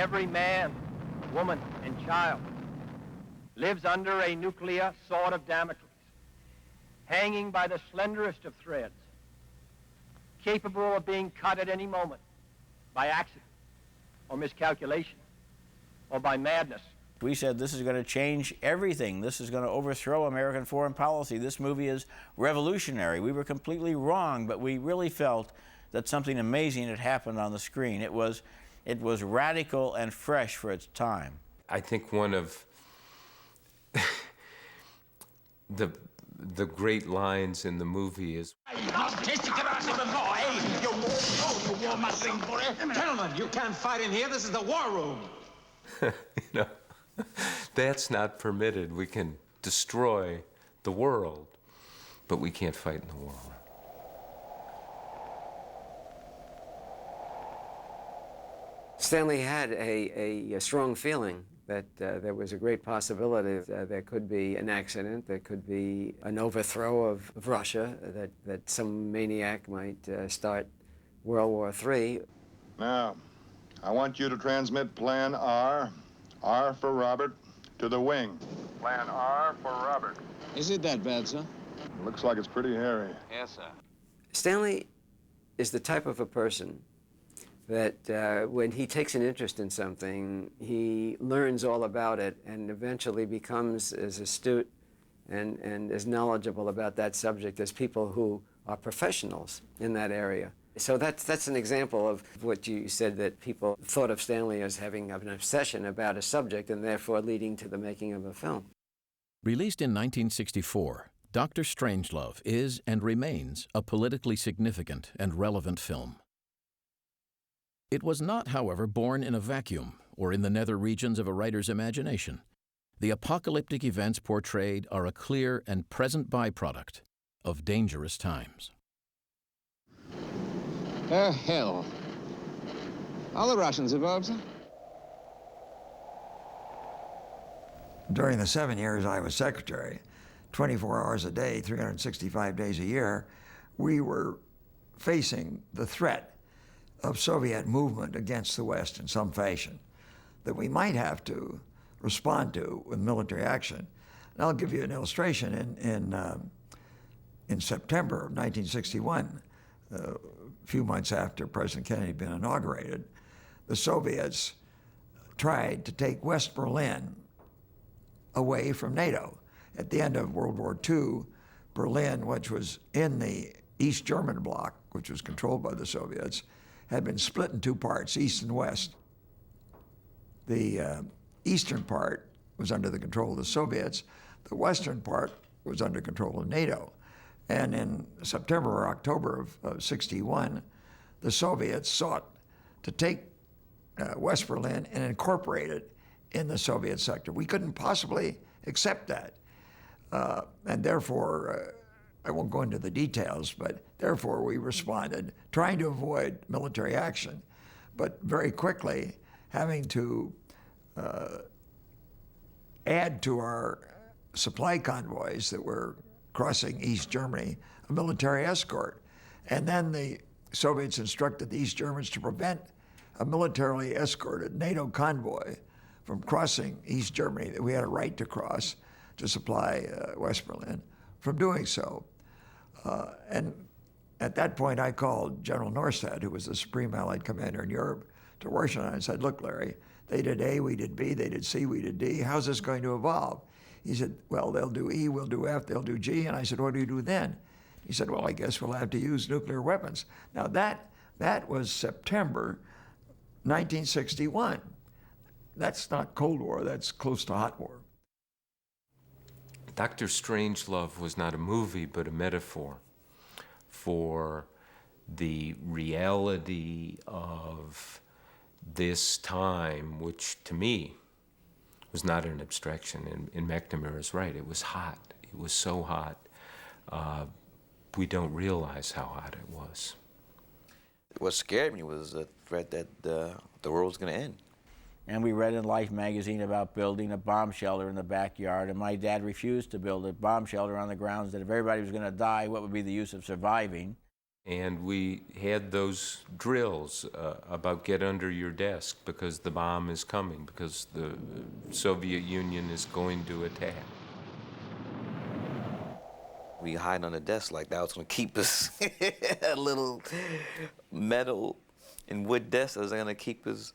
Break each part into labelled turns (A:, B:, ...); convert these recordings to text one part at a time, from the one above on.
A: every man, woman, and child lives under a nuclear sword of Damocles, hanging by the slenderest of threads, capable of being cut at any moment by accident or miscalculation or by madness.
B: We said this is going to change everything. This is going to overthrow American foreign policy. This movie is revolutionary. We were completely wrong, but we really felt that something amazing had happened on the screen. It was radical and fresh for its time.
C: I think one of the great lines in the movie is,
D: Gentlemen, you can't fight in here. This is the war room.
C: you know, that's not permitted. We can destroy the world, but we can't fight in the war room.
E: Stanley had a strong feeling that there was a great possibility that there could be an accident, there could be an overthrow of Russia, that some maniac might start World War III.
F: Now, I want you to transmit Plan R for Robert, to the wing. Plan R for Robert.
D: Is it that bad, sir?
F: Looks like it's pretty hairy.
D: Yes, sir.
E: Stanley is the type of a person that when he takes an interest in something, he learns all about it and eventually becomes as astute and as knowledgeable about that subject as people who are professionals in that area. So that's an example of what you said, that people thought of Stanley as having an obsession about a subject and therefore leading to the making of a film.
G: Released in 1964, Dr. Strangelove is and remains a politically significant and relevant film. It was not, however, born in a vacuum or in the nether regions of a writer's imagination. The apocalyptic events portrayed are a clear and present byproduct of dangerous times.
D: Oh, hell. Are the Russians involved, sir?
H: During the 7 years I was secretary, 24 hours a day, 365 days a year, we were facing the threat of Soviet movement against the West in some fashion that we might have to respond to with military action. And I'll give you an illustration. In September of 1961, a few months after President Kennedy had been inaugurated, the Soviets tried to take West Berlin away from NATO. At the end of World War II, Berlin, which was in the East German bloc, which was controlled by the Soviets, had been split in two parts, East and West. The eastern part was under the control of the Soviets. The western part was under control of NATO. And in September or October of 61, the Soviets sought to take West Berlin and incorporate it in the Soviet sector. We couldn't possibly accept that. And therefore, I won't go into the details, but therefore we responded, trying to avoid military action, but very quickly having to add to our supply convoys that were crossing East Germany a military escort. And then the Soviets instructed the East Germans to prevent a militarily escorted NATO convoy from crossing East Germany that we had a right to cross to supply West Berlin from doing so. And at that point, I called General Norstad, who was the Supreme Allied Commander in Europe, to Washington and said, look, Larry, they did A, we did B, they did C, we did D. How's this going to evolve? He said, well, they'll do E, we'll do F, they'll do G. And I said, what do you do then? He said, well, I guess we'll have to use nuclear weapons. Now, that was September 1961. That's not Cold War, that's close to hot war.
C: Dr. Strangelove was not a movie, but a metaphor for the reality of this time, which to me was not an abstraction. And McNamara is right, it was hot. It was so hot. We don't realize how hot it was.
I: What scared me was the threat that the world was going to end.
B: And we read in Life magazine about building a bomb shelter in the backyard, and my dad refused to build a bomb shelter on the grounds that if everybody was going to die, what would be the use of surviving?
C: And we had those drills about get under your desk because the bomb is coming, because the Soviet Union is going to attack.
I: We hide on the desk like that was gonna keep us. A little metal and wood desk that was gonna keep us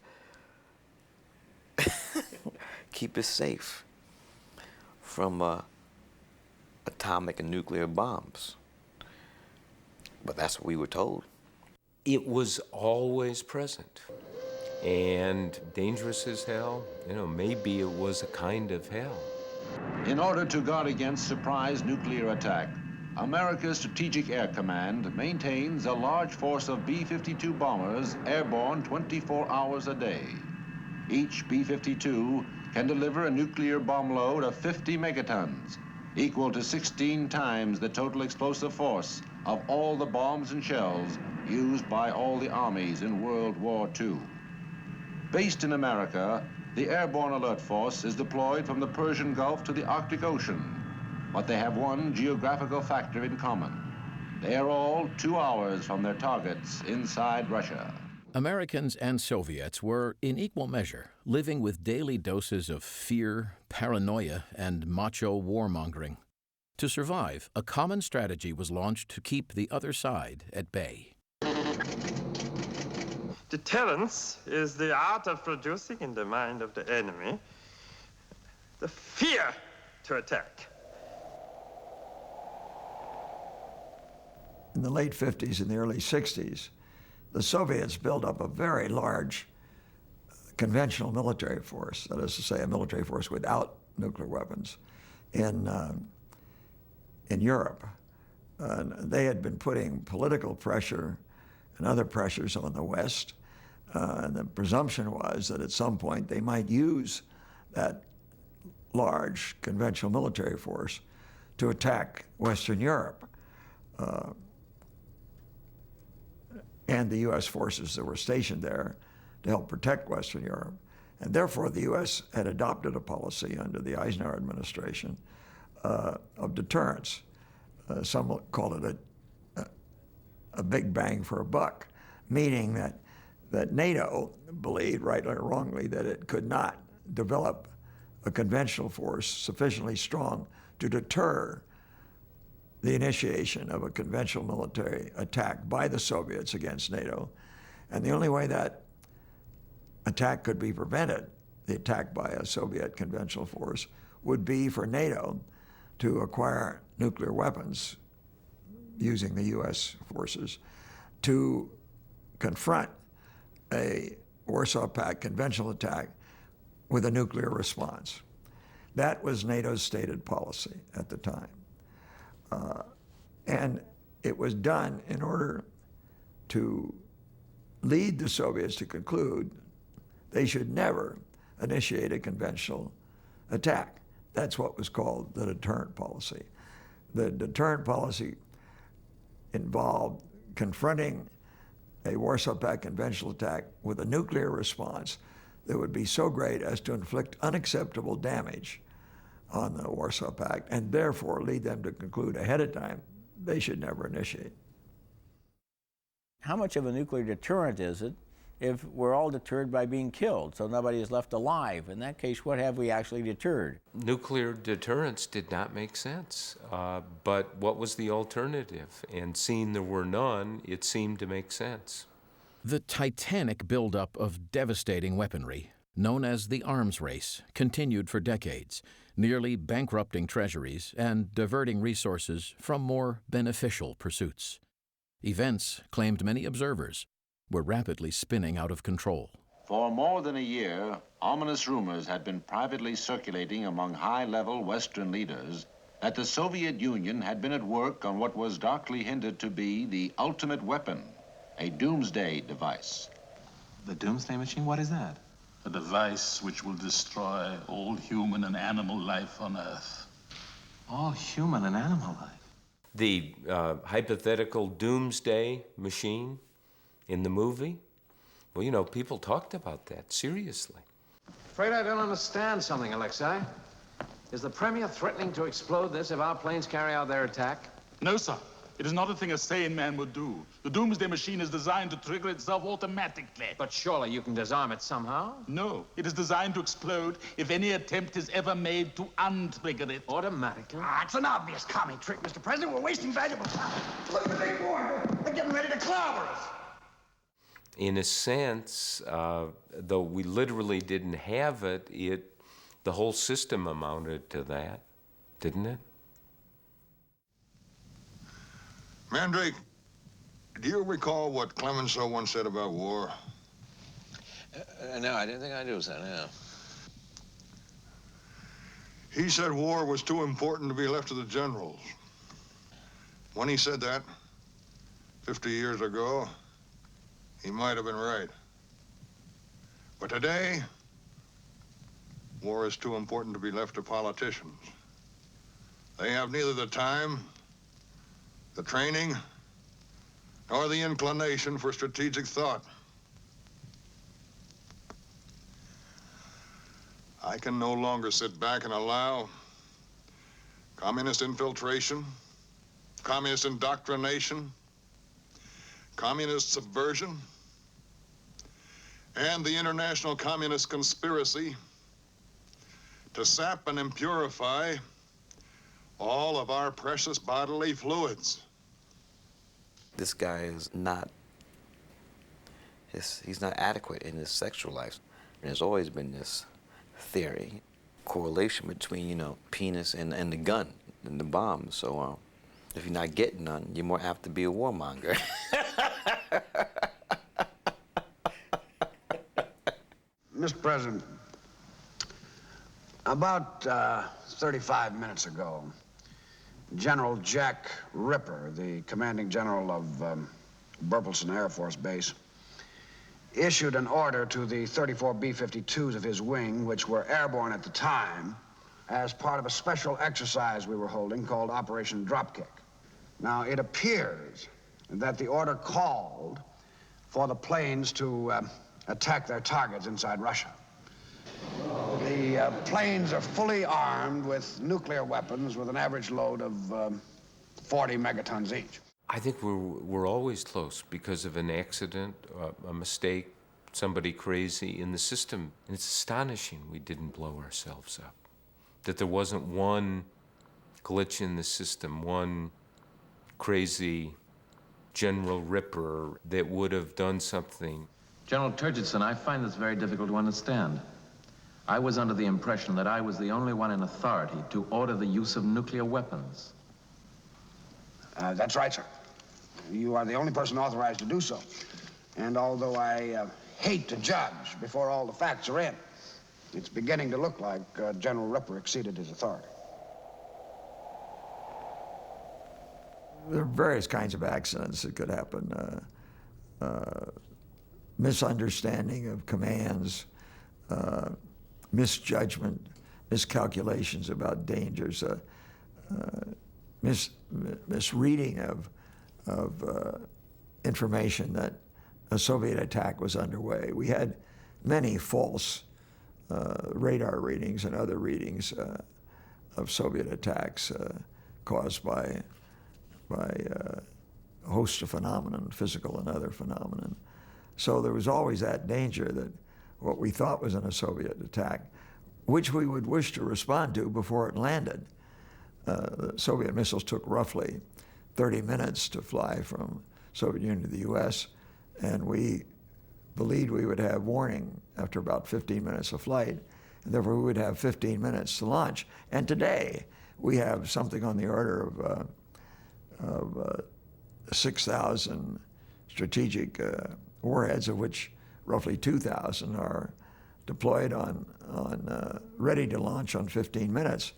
I: safe from atomic and nuclear bombs. But that's what we were told.
C: It was always present and dangerous as hell. You know, maybe it was a kind of hell.
J: In order to guard against surprise nuclear attack, America's Strategic Air Command maintains a large force of B-52 bombers airborne 24 hours a day. Each B-52 can deliver a nuclear bomb load of 50 megatons, equal to 16 times the total explosive force of all the bombs and shells used by all the armies in World War II. Based in America, the Airborne Alert Force is deployed from the Persian Gulf to the Arctic Ocean, but they have one geographical factor in common. They are all 2 hours from their targets inside Russia.
G: Americans and Soviets were, in equal measure, living with daily doses of fear, paranoia, and macho warmongering. To survive, a common strategy was launched to keep the other side at bay.
K: Deterrence is the art of producing in the mind of the enemy the fear to attack.
H: In the late 50s and the early 60s, the Soviets built up a very large conventional military force, that is to say, a military force without nuclear weapons, in Europe. They had been putting political pressure and other pressures on the West, and the presumption was that at some point they might use that large conventional military force to attack Western Europe. And the U.S. forces that were stationed there to help protect Western Europe. And therefore, the U.S. had adopted a policy under the Eisenhower administration of deterrence. Some call it a big bang for a buck, meaning that NATO believed, rightly or wrongly, that it could not develop a conventional force sufficiently strong to deter the initiation of a conventional military attack by the Soviets against NATO. And the only way that attack could be prevented, the attack by a Soviet conventional force, would be for NATO to acquire nuclear weapons using the U.S. forces to confront a Warsaw Pact conventional attack with a nuclear response. That was NATO's stated policy at the time. And it was done in order to lead the Soviets to conclude they should never initiate a conventional attack. That's what was called the deterrent policy. The deterrent policy involved confronting a Warsaw Pact conventional attack with a nuclear response that would be so great as to inflict unacceptable damage on the Warsaw Pact and therefore lead them to conclude ahead of time they should never initiate.
B: How much of a nuclear deterrent is it if we're all deterred by being killed, so nobody is left alive? In that case, what have we actually deterred?
C: Nuclear deterrence did not make sense. But what was the alternative? And seeing there were none, it seemed to make sense.
G: The titanic buildup of devastating weaponry, known as the arms race, continued for decades, nearly bankrupting treasuries and diverting resources from more beneficial pursuits. Events, claimed many observers, were rapidly spinning out of control.
J: For more than a year, ominous rumors had been privately circulating among high-level Western leaders that the Soviet Union had been at work on what was darkly hinted to be the ultimate weapon, a doomsday device.
L: The doomsday machine? What is that?
M: A device which will destroy all human and animal life on Earth.
L: All human and animal life?
C: The hypothetical doomsday machine in the movie? Well, you know, people talked about that seriously.
N: Afraid I don't understand something, Alexei. Is the Premier threatening to explode this if our planes carry out their attack?
M: No, sir. It is not a thing a sane man would do. The doomsday machine is designed to trigger itself automatically.
N: But surely you can disarm it somehow?
M: No, it is designed to explode if any attempt is ever made to untrigger it.
N: Automatically?
O: Ah, it's an obvious commie trick, Mr. President. We're wasting valuable time. Look at the big boy. They're getting ready to clobber us.
C: In a sense, though we literally didn't have it, the whole system amounted to that, didn't it?
F: Mandrake, do you recall what Clemenceau once said about war?
N: No, I didn't think I do, son, no.
F: He said war was too important to be left to the generals. When he said that, 50 years ago, he might have been right. But today, war is too important to be left to politicians. They have neither the time, the training, nor the inclination for strategic thought. I can no longer sit back and allow communist infiltration, communist indoctrination, communist subversion, and the international communist conspiracy to sap and impurify all of our precious bodily fluids.
I: This guy is not, he's not adequate in his sexual life. And there's always been this theory, correlation between, you know, penis and the gun and the bomb. So if you're not getting none, you're more apt to be a warmonger.
O: Mr. President, about 35 minutes ago, General Jack Ripper, the commanding general of Burleson Air Force Base, issued an order to the 34 B-52s of his wing, which were airborne at the time, as part of a special exercise we were holding called Operation Dropkick. Now, it appears that the order called for the planes to attack their targets inside Russia. The planes are fully armed with nuclear weapons with an average load of 40 megatons each.
C: I think we're always close because of an accident, a mistake, somebody crazy in the system. And it's astonishing we didn't blow ourselves up, that there wasn't one glitch in the system, one crazy General Ripper that would have done something.
L: General Turgidson, I find this very difficult to understand. I was under the impression that I was the only one in authority to order the use of nuclear weapons.
O: That's right, sir. You are the only person authorized to do so. And although I hate to judge before all the facts are in, it's beginning to look like General Ripper exceeded his authority.
H: There are various kinds of accidents that could happen. Misunderstanding of commands, misjudgment, miscalculations about dangers, misreading of information that a Soviet attack was underway. We had many false radar readings and other readings of Soviet attacks caused by a host of phenomenon, physical and other phenomenon. So there was always that danger that what we thought was a Soviet attack, which we would wish to respond to before it landed. The Soviet missiles took roughly 30 minutes to fly from Soviet Union to the US, and we believed we would have warning after about 15 minutes of flight, and therefore we would have 15 minutes to launch. And today, we have something on the order of 6,000 strategic warheads, of which roughly 2,000 are deployed ready to launch on 15 minutes.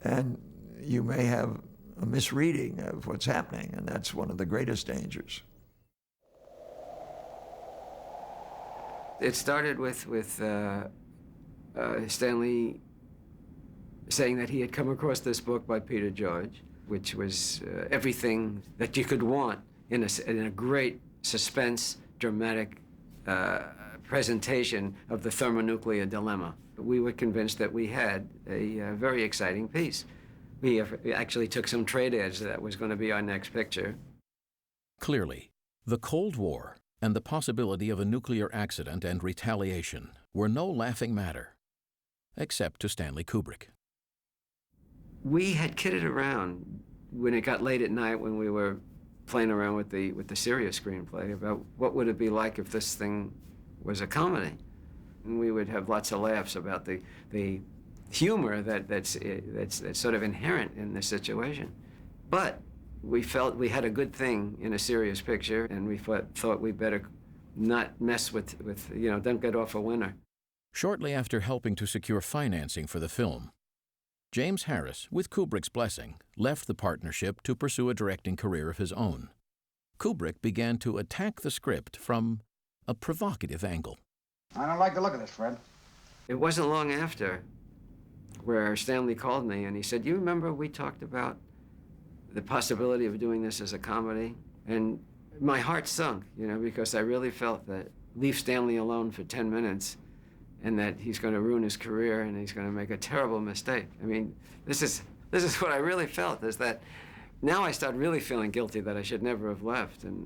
H: And you may have a misreading of what's happening, and that's one of the greatest dangers.
E: It started with Stanley saying that he had come across this book by Peter George, which was everything that you could want in a great suspense, dramatic presentation of the thermonuclear dilemma. We were convinced that we had a very exciting piece. We actually took some trade ads that was going to be our next picture.
G: Clearly, the Cold War and the possibility of a nuclear accident and retaliation were no laughing matter, except to Stanley Kubrick.
E: We had kidded around when it got late at night when we were playing around with the serious screenplay about what would it be like if this thing was a comedy. And we would have lots of laughs about the humor that's sort of inherent in this situation. But we felt we had a good thing in a serious picture, and we thought we better not mess with don't get off a winner.
G: Shortly after helping to secure financing for the film, James Harris, with Kubrick's blessing, left the partnership to pursue a directing career of his own. Kubrick began to attack the script from a provocative angle.
O: I don't like the look of this, Fred.
E: It wasn't long after where Stanley called me and he said, "You remember we talked about the possibility of doing this as a comedy?" And my heart sunk, because I really felt that leave Stanley alone for 10 minutes and that he's going to ruin his career and he's going to make a terrible mistake. I mean, this is what I really felt, is that now I start really feeling guilty that I should never have left, look,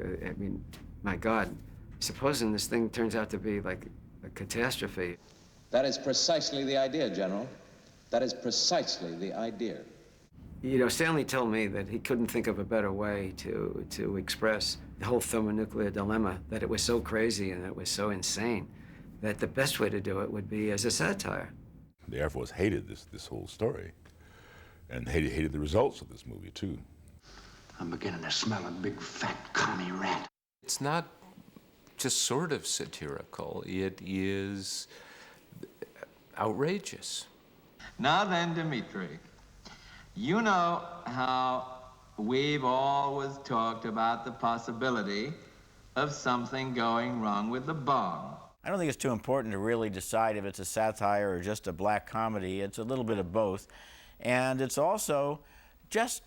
E: I mean, my God, supposing this thing turns out to be like a catastrophe.
N: That is precisely the idea, General. That is precisely the idea.
E: Stanley told me that he couldn't think of a better way to express the whole thermonuclear dilemma, that it was so crazy and it was so insane, that the best way to do it would be as a satire.
P: The Air Force hated this whole story, and hated the results of this movie, too.
O: I'm beginning to smell a big, fat, commie rat.
C: It's not just sort of satirical. It is outrageous.
Q: Now then, Dmitri, you know how we've always talked about the possibility of something going wrong with the bomb.
B: I don't think it's too important to really decide if it's a satire or just a black comedy. It's a little bit of both. And it's also just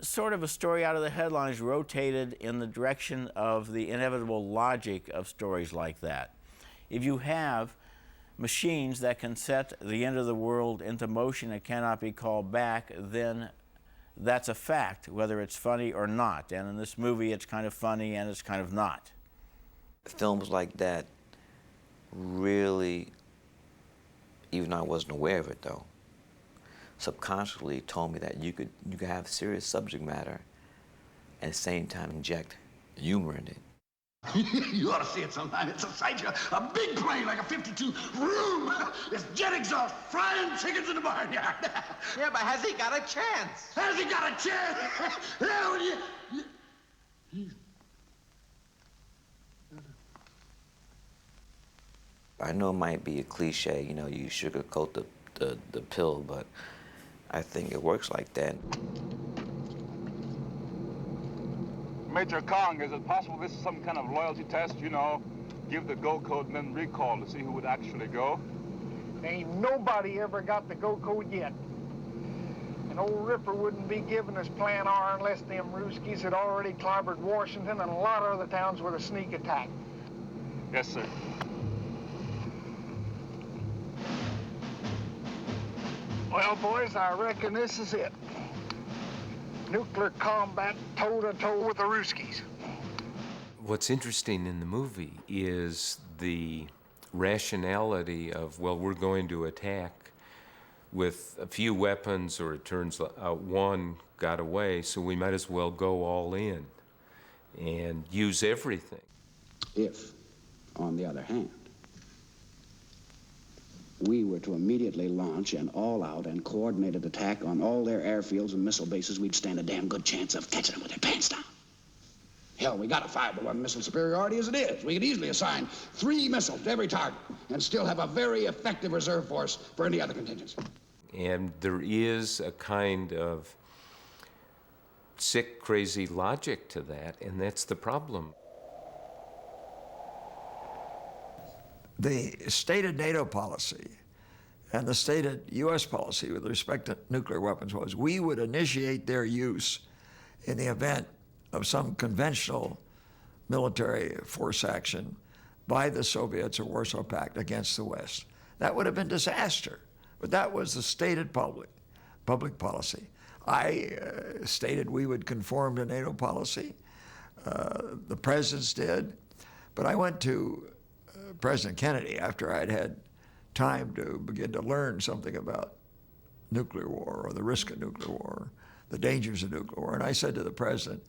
B: sort of a story out of the headlines rotated in the direction of the inevitable logic of stories like that. If you have machines that can set the end of the world into motion and cannot be called back, then that's a fact, whether it's funny or not. And in this movie, it's kind of funny and it's kind of not.
I: Films like that really, even though I wasn't aware of it though, subconsciously told me that you could have serious subject matter and at the same time inject humor in it.
O: You ought to see it sometime. It's a sight. A big plane like a 52 room. It's jet exhaust frying chickens in the barnyard.
Q: Yeah, but has he got a chance?
O: Has he got a chance? Hell,
I: I know it might be a cliche, you sugarcoat the pill, but I think it works like that.
R: Major Kong, is it possible this is some kind of loyalty test, give the go code and then recall to see who would actually go?
S: Ain't nobody ever got the go code yet. And old Ripper wouldn't be giving us Plan R unless them Ruskies had already clobbered Washington and a lot of other towns with a sneak attack.
R: Yes, sir.
S: Well, boys, I reckon this is it. Nuclear combat toe-to-toe with the Ruskies.
C: What's interesting in the movie is the rationality of, well, we're going to attack with a few weapons, or it turns out one got away, so we might as well go all in and use everything.
O: If, on the other hand, we were to immediately launch an all-out and coordinated attack on all their airfields and missile bases, we'd stand a damn good chance of catching them with their pants down. Hell, we got a 5-to-1 missile superiority as it is. We could easily assign 3 missiles to every target and still have a very effective reserve force for any other contingency.
C: And there is a kind of sick, crazy logic to that, and that's the problem.
H: The stated NATO policy and the stated U.S. policy with respect to nuclear weapons was we would initiate their use in the event of some conventional military force action by the Soviets or Warsaw Pact against the West. That would have been disaster. It But that was the stated public policy. I stated we would conform to NATO policy. The presidents did. But I went to President Kennedy after I'd had time to begin to learn something about nuclear war or the risk of nuclear war, the dangers of nuclear war. And I said to the president,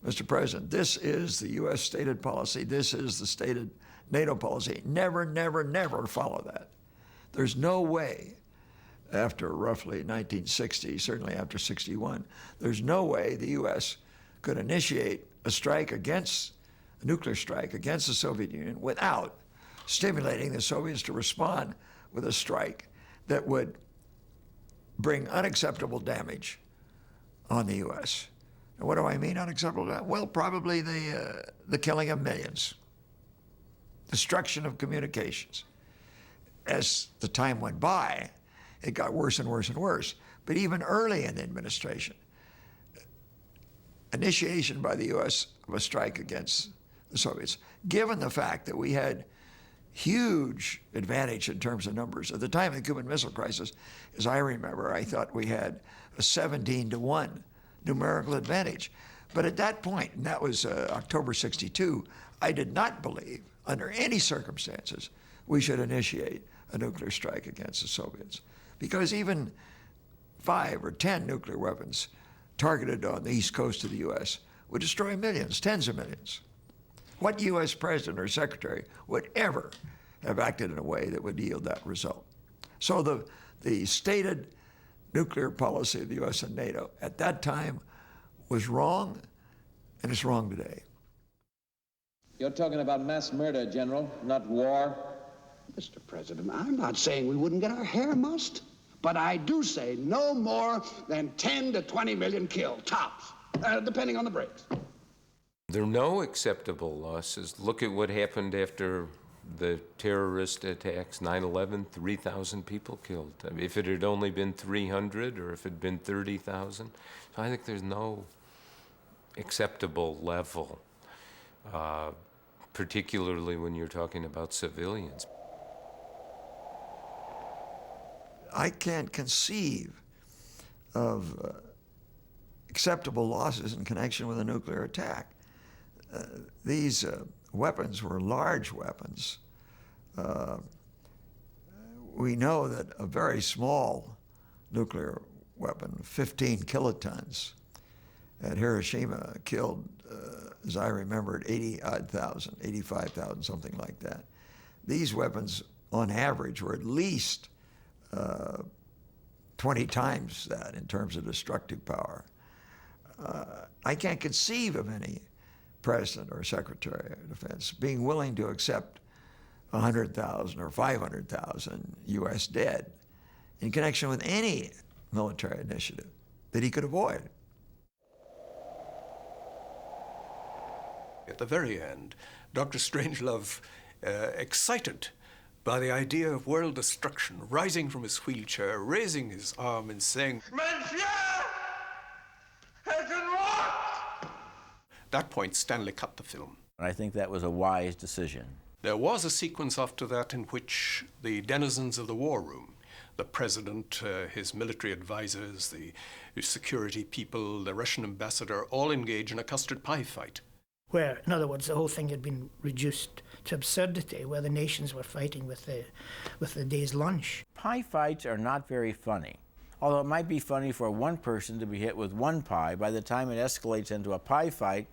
H: Mr. President, this is the U.S. stated policy. This is the stated NATO policy. Never, never, never follow that. There's no way, after roughly 1960, certainly after 61, there's no way the U.S. could initiate a strike against, a nuclear strike against the Soviet Union without stimulating the Soviets to respond with a strike that would bring unacceptable damage on the U.S. And what do I mean unacceptable damage? Well, probably the killing of millions, destruction of communications. As the time went by, it got worse and worse and worse. But even early in the administration, initiation by the U.S. of a strike against the Soviets, given the fact that we had huge advantage in terms of numbers. At the time of the Cuban Missile Crisis, as I remember, I thought we had a 17-to-1 numerical advantage. But at that point, and that was October 62, I did not believe, under any circumstances, we should initiate a nuclear strike against the Soviets. Because even 5 or 10 nuclear weapons targeted on the east coast of the U.S. would destroy millions, tens of millions. What U.S. president or secretary would ever have acted in a way that would yield that result? So the stated nuclear policy of the U.S. and NATO at that time was wrong, and it's wrong today.
N: You're talking about mass murder, General, not war.
O: Mr. President, I'm not saying we wouldn't get our hair mussed, but I do say no more than 10 to 20 million killed, tops, depending on the breaks.
C: There are no acceptable losses. Look at what happened after the terrorist attacks, 9/11, 3,000 people killed. I mean, if it had only been 300 or if it had been 30,000. So I think there's no acceptable level, particularly when you're talking about civilians.
H: I can't conceive of acceptable losses in connection with a nuclear attack. These weapons were large weapons. We know that a very small nuclear weapon, 15 kilotons, at Hiroshima killed, as I remembered, 80,000, 85,000, something like that. These weapons, on average, were at least 20 times that in terms of destructive power. I can't conceive of any president or secretary of defense being willing to accept 100,000 or 500,000 U.S. dead in connection with any military initiative that he could avoid.
T: At the very end, Dr. Strangelove, excited by the idea of world destruction, rising from his wheelchair, raising his arm and saying, "Monsieur has been lost!" At that point, Stanley cut the film.
B: And I think that was a wise decision.
T: There was a sequence after that in which the denizens of the war room, the president, his military advisors, the security people, the Russian ambassador, all engage in a custard pie fight.
U: Where, in other words, the whole thing had been reduced to absurdity, where the nations were fighting with the day's lunch.
B: Pie fights are not very funny. Although it might be funny for one person to be hit with one pie, by the time it escalates into a pie fight,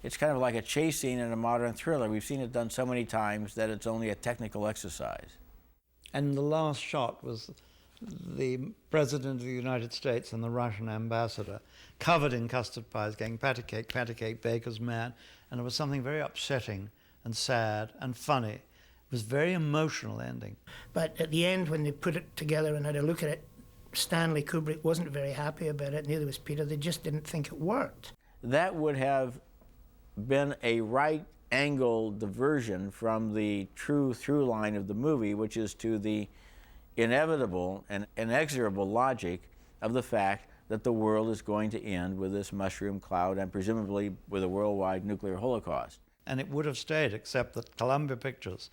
B: it's kind of like a chase scene in a modern thriller. We've seen it done so many times that it's only a technical exercise.
V: And the last shot was the President of the United States and the Russian ambassador, covered in custard pies, going patty cake, baker's man, and it was something very upsetting and sad and funny. It was a very emotional ending.
U: But at the end, when they put it together and had a look at it, Stanley Kubrick wasn't very happy about it, neither was Peter. They just didn't think it worked.
B: That would have been a right-angle diversion from the true through line of the movie, which is to the inevitable and inexorable logic of the fact that the world is going to end with this mushroom cloud and presumably with a worldwide nuclear holocaust.
V: And it would have stayed, except that Columbia Pictures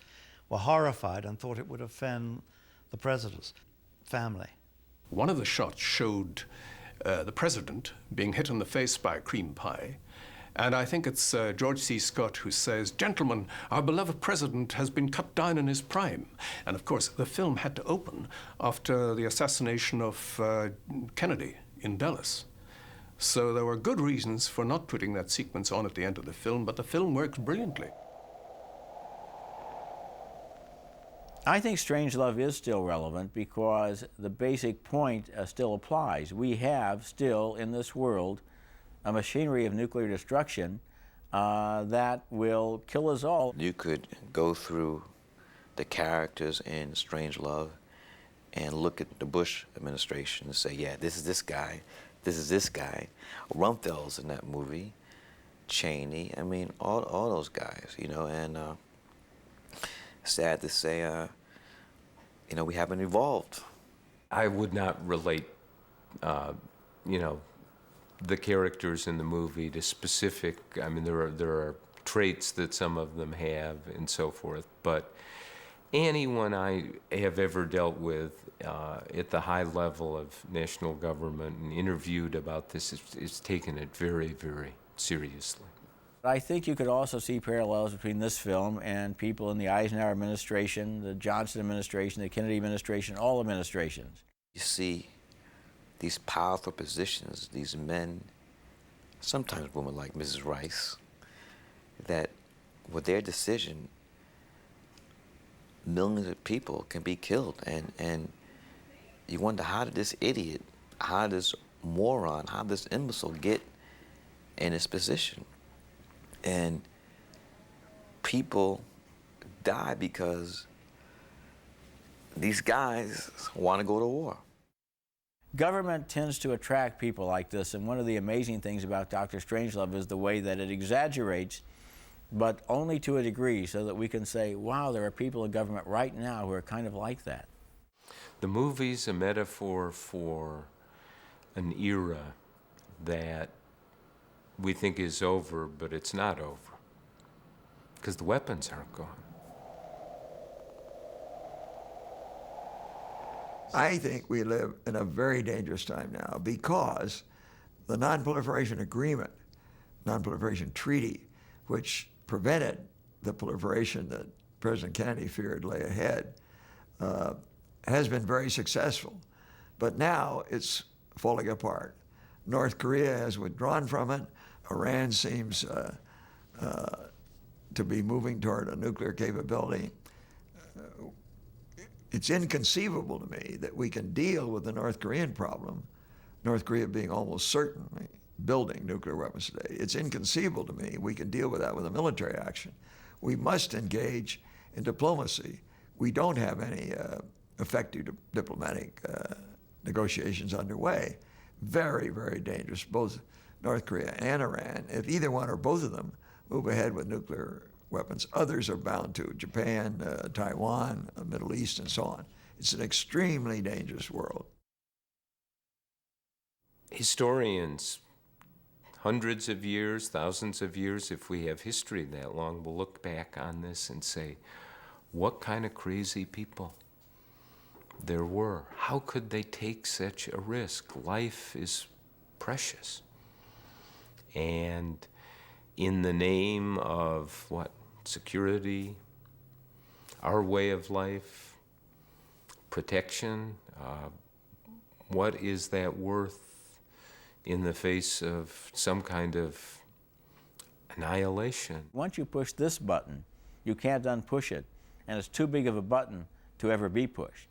V: were horrified and thought it would offend the presidents. family.
T: One of the shots showed the president being hit in the face by a cream pie. And I think it's George C. Scott who says, "Gentlemen, our beloved president has been cut down in his prime." And of course, the film had to open after the assassination of Kennedy in Dallas. So there were good reasons for not putting that sequence on at the end of the film, but the film works brilliantly.
B: I think Strangelove is still relevant because the basic point still applies. We have still in this world a machinery of nuclear destruction that will kill us all.
I: You could go through the characters in Strangelove and look at the Bush administration and say, yeah, this is this guy, this is this guy. Rumfeld's in that movie, Cheney, I mean, all those guys, you know, and sad to say, you know, we haven't evolved.
C: I would not relate, you know, the characters in the movie to specific, I mean, there are traits that some of them have and so forth, but anyone I have ever dealt with at the high level of national government and interviewed about this is taken it very, very seriously.
B: I think you could also see parallels between this film and people in the Eisenhower administration, the Johnson administration, the Kennedy administration, all administrations.
I: You see these powerful positions, these men, sometimes women like Mrs. Rice, that with their decision, millions of people can be killed. And you wonder, how did this idiot, how did this moron, how did this imbecile get in this position? And people die because these guys want to go to war.
B: Government tends to attract people like this, and one of the amazing things about Dr. Strangelove is the way that it exaggerates, but only to a degree, so that we can say, wow, there are people in government right now who are kind of like that.
C: The movie's a metaphor for an era that we think is over, but it's not over, because the weapons aren't gone.
H: I think we live in a very dangerous time now because the Non-Proliferation Agreement, Non-Proliferation Treaty, which prevented the proliferation that President Kennedy feared lay ahead, has been very successful. But now it's falling apart. North Korea has withdrawn from it. Iran seems to be moving toward a nuclear capability. It's inconceivable to me that we can deal with the North Korean problem, North Korea being almost certainly building nuclear weapons today. It's inconceivable to me we can deal with that with a military action. We must engage in diplomacy. We don't have any effective diplomatic negotiations underway. Very, very dangerous, both North Korea and Iran. If either one or both of them move ahead with nuclear weapons, others are bound to. Japan, Taiwan, the Middle East, and so on. It's an extremely dangerous world.
C: Historians, hundreds of years, thousands of years, if we have history that long, will look back on this and say, what kind of crazy people there were? How could they take such a risk? Life is precious. And in the name of what? Security, our way of life, protection, what is that worth in the face of some kind of annihilation?
B: Once you push this button, you can't unpush it, and it's too big of a button to ever be pushed.